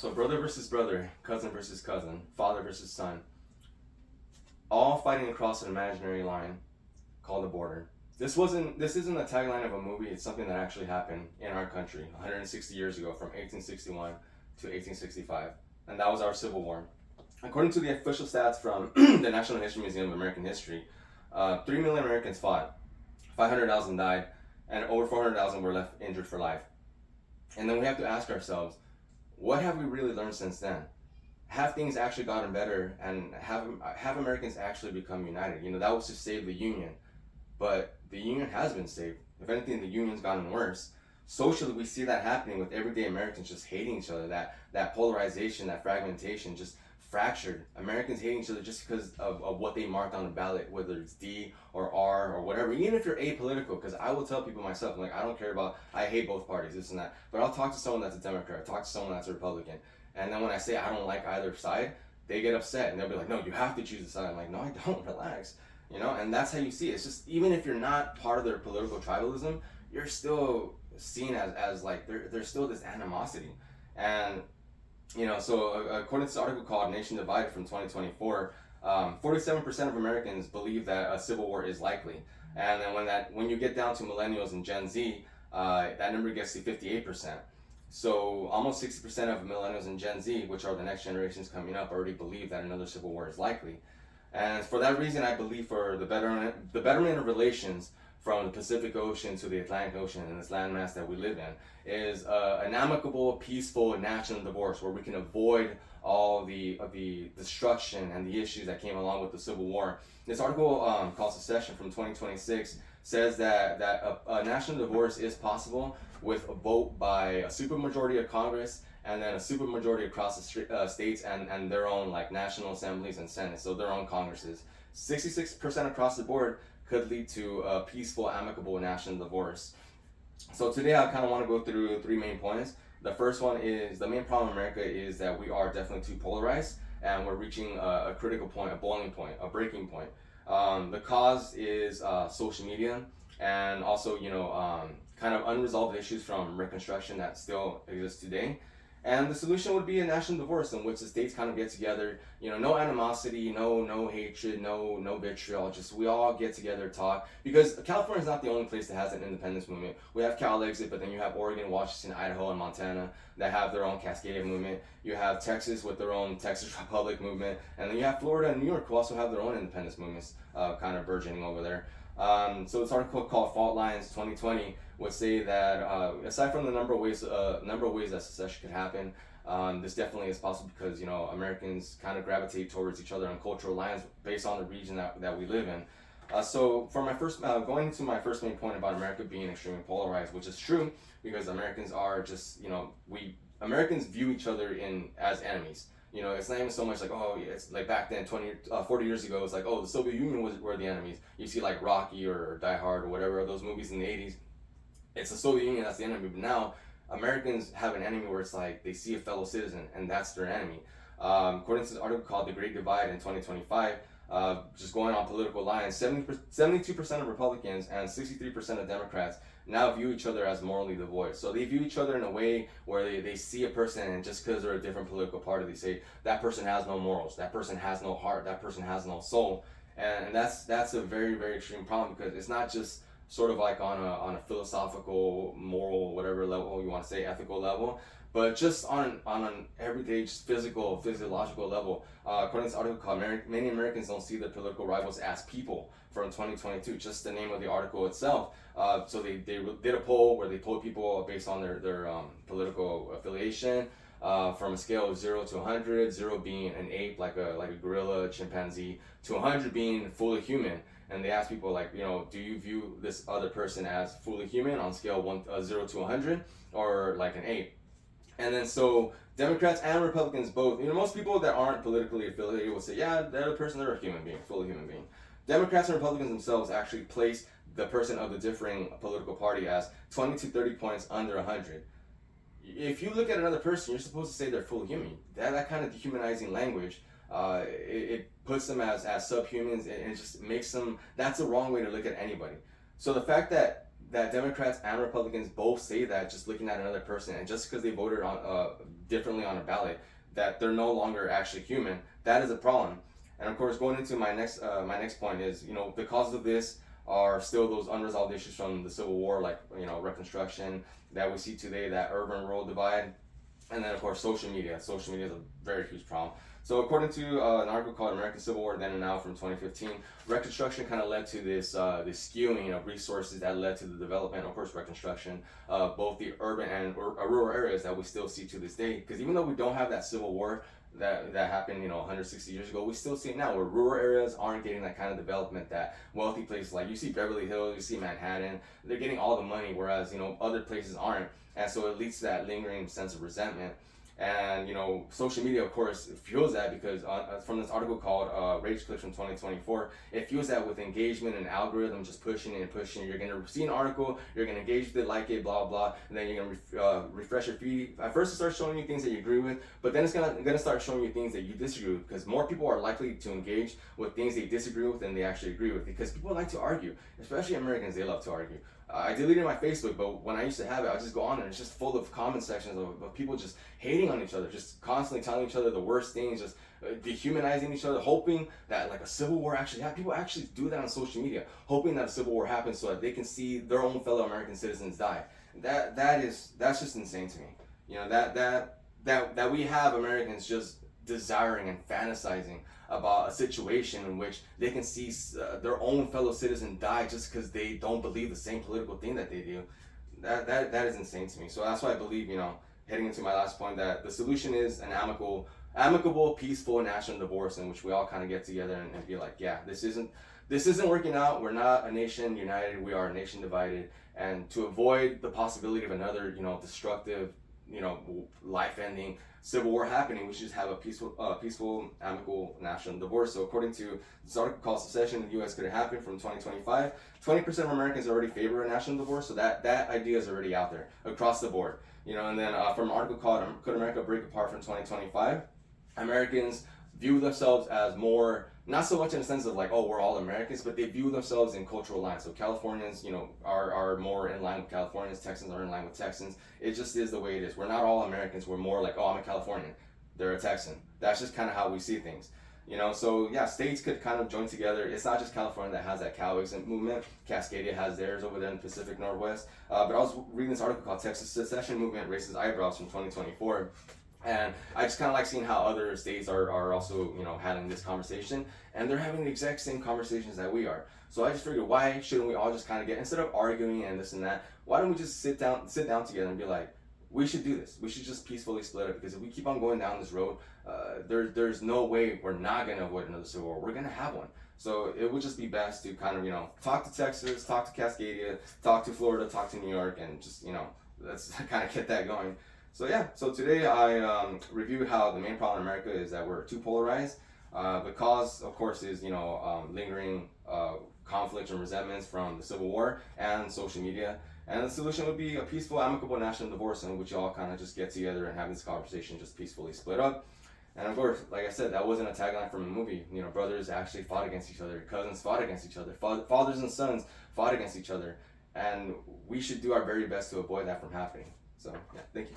So brother versus brother, cousin versus cousin, father versus son, all fighting across an imaginary line called the border. This isn't a tagline of a movie. It's something that actually happened in our country 160 years ago, from 1861 to 1865, and that was our Civil War. According to the official stats from the National History Museum of American History, 3 million Americans fought, 500,000 died, and over 400,000 were left injured for life. And then we have to ask ourselves, what have we really learned since then? Have things actually gotten better, and have Americans actually become united? That was to save the Union, but the Union has been saved. If anything, the Union's gotten worse. Socially, we see that happening with everyday Americans just hating each other. That polarization, that fragmentation, just fractured. Americans hating each other just because of what they marked on the ballot, whether it's D or R or whatever. Even if you're apolitical, because I will tell people myself, I'm like, I don't care about, I hate both parties, this and that. But I'll talk to someone that's a Democrat, talk to someone that's a Republican. And then when I say I don't like either side, they get upset and they'll be like, no, you have to choose a side. I'm like, no, I don't, relax. And that's how you see it. It's just, even if you're not part of their political tribalism, you're still seen as like, there's still this animosity. And so according to this article called Nation Divided from 2024, 47% of Americans believe that a civil war is likely. And then when you get down to millennials and Gen Z, that number gets to 58%. So almost 60% of millennials and Gen Z, which are the next generations coming up, already believe that another civil war is likely. And for that reason, I believe for the betterment of relations from the Pacific Ocean to the Atlantic Ocean and this landmass that we live in is an amicable, peaceful national divorce where we can avoid all the destruction and the issues that came along with the Civil War. This article called Secession from 2026 says that a national divorce is possible with a vote by a supermajority of Congress and then a supermajority across the states and their own like national assemblies and senates, so their own congresses. 66% across the board could lead to a peaceful, amicable national divorce. So today I kind of want to go through 3 main points. The first one is the main problem in America is that we are definitely too polarized and we're reaching a critical point, a boiling point, a breaking point. The cause is social media and also, kind of unresolved issues from Reconstruction that still exist today. And the solution would be a national divorce in which the states kind of get together, no animosity, no hatred, no vitriol, just we all get together, talk. Because California is not the only place that has an independence movement. We have Cal Exit, but then you have Oregon, Washington, Idaho, and Montana that have their own Cascadia movement. You have Texas with their own Texas Republic movement. And then you have Florida and New York who also have their own independence movements kind of burgeoning over there. So this article called Fault Lines 2020 would say that aside from the number of ways that secession could happen, this definitely is possible because Americans kind of gravitate towards each other on cultural lines based on the region that we live in. So for my first going into my first main point about America being extremely polarized, which is true because Americans are just Americans view each other as enemies. It's not even so much like, oh, it's like back then, 40 years ago, it's like, oh, the Soviet Union were the enemies. You see like Rocky or Die Hard or whatever of those movies in the 80s. It's the Soviet Union that's the enemy. But now, Americans have an enemy where it's like they see a fellow citizen and that's their enemy. According to this article called The Great Divide in 2025, just going on political lines, 72% of Republicans and 63% of Democrats now view each other as morally devoid. So they view each other in a way where they see a person and just because they're a different political party, they say that person has no morals, that person has no heart, that person has no soul. And that's a very, very extreme problem because it's not just sort of like on a philosophical, moral, whatever level you want to say, ethical level, but just on an everyday, just physiological level. According to this article called Many Americans Don't See Their Political Rivals as People from 2022, just the name of the article itself. So they did a poll where they polled people based on their political affiliation from a scale of 0 to 100, 0 being an ape, like a gorilla, chimpanzee, to 100 being fully human. And they asked people like, do you view this other person as fully human on scale 0 to 100 or like an ape? And then so Democrats and Republicans both, most people that aren't politically affiliated will say, yeah, the other person, they're a human being, fully human being. Democrats and Republicans themselves actually place the person of the differing political party as 20 to 30 points under 100. If you look at another person, you're supposed to say they're fully human. That kind of dehumanizing language, it puts them as subhumans and it just makes them, that's the wrong way to look at anybody. So the fact that that Democrats and Republicans both say that just looking at another person, and just because they voted on differently on a ballot, that they're no longer actually human. That is a problem. And of course, going into my next point is, the causes of this are still those unresolved issues from the Civil War, like Reconstruction that we see today, that urban-rural divide, and then of course social media. Social media is a very huge problem. So according to an article called American Civil War Then and Now from 2015, Reconstruction kind of led to this skewing of resources that led to the development, of course, Reconstruction, both the urban and rural areas that we still see to this day. Because even though we don't have that Civil War that happened 160 years ago, we still see it now where rural areas aren't getting that kind of development that wealthy places, like you see Beverly Hills, you see Manhattan, they're getting all the money, whereas other places aren't. And so it leads to that lingering sense of resentment. And social media, of course, fuels that, because from this article called Rage Clips from 2024, it fuels that with engagement and algorithm just pushing and pushing. You're gonna see an article, you're gonna engage with it, like it, blah blah, and then you're gonna refresh your feed. At first, it starts showing you things that you agree with, but then it's gonna start showing you things that you disagree with, because more people are likely to engage with things they disagree with than they actually agree with, because people like to argue, especially Americans. They love to argue. I deleted my Facebook, but when I used to have it, I would just go on and it's just full of comment sections of people just hating on each other, just constantly telling each other the worst things, just dehumanizing each other, hoping that like a civil war actually happens. People actually do that on social media, hoping that a civil war happens so that they can see their own fellow American citizens die. That's just insane to me. That we have Americans just desiring and fantasizing about a situation in which they can see their own fellow citizen die just because they don't believe the same political thing that they do. That is insane to me. So that's why I believe, heading into my last point, that the solution is an amicable, peaceful national divorce, in which we all kind of get together and be like, yeah, this isn't working out. We're not a nation united. We are a nation divided. And to avoid the possibility of another, destructive, life-ending civil war happening, we should just have a peaceful, amicable national divorce. So according to this article called Secession in the U.S. Could It Happen from 2025, 20% of Americans already favor a national divorce. So that idea is already out there across the board. And then from an article called Could America Break Apart from 2025, Americans view themselves as more, not so much in the sense of like, oh, we're all Americans, but they view themselves in cultural lines. So Californians, are more in line with Californians. Texans are in line with Texans. It just is the way it is. We're not all Americans. We're more like, oh, I'm a Californian, they're a Texan. That's just kind of how we see things. So yeah, states could kind of join together. It's not just California that has that Cowixent movement. Cascadia has theirs over there in the Pacific Northwest. But I was reading this article called Texas Secession Movement Raises Eyebrows from 2024. And I just kind of like seeing how other states are also, having this conversation, and they're having the exact same conversations that we are. So I just figured, why shouldn't we all just kind of instead of arguing and this and that, why don't we just sit down together and be like, we should do this. We should just peacefully split up, because if we keep on going down this road, there's no way we're not going to avoid another civil war. We're going to have one. So it would just be best to kind of, talk to Texas, talk to Cascadia, talk to Florida, talk to New York, and just, let's kind of get that going. So yeah, so today I reviewed how the main problem in America is that we're too polarized. The cause, of course, is lingering conflicts and resentments from the Civil War and social media. And the solution would be a peaceful, amicable national divorce, in which you all kind of just get together and have this conversation, just peacefully split up. And of course, like I said, that wasn't a tagline from a movie. Brothers actually fought against each other, cousins fought against each other, fathers and sons fought against each other, and we should do our very best to avoid that from happening. So yeah, thank you.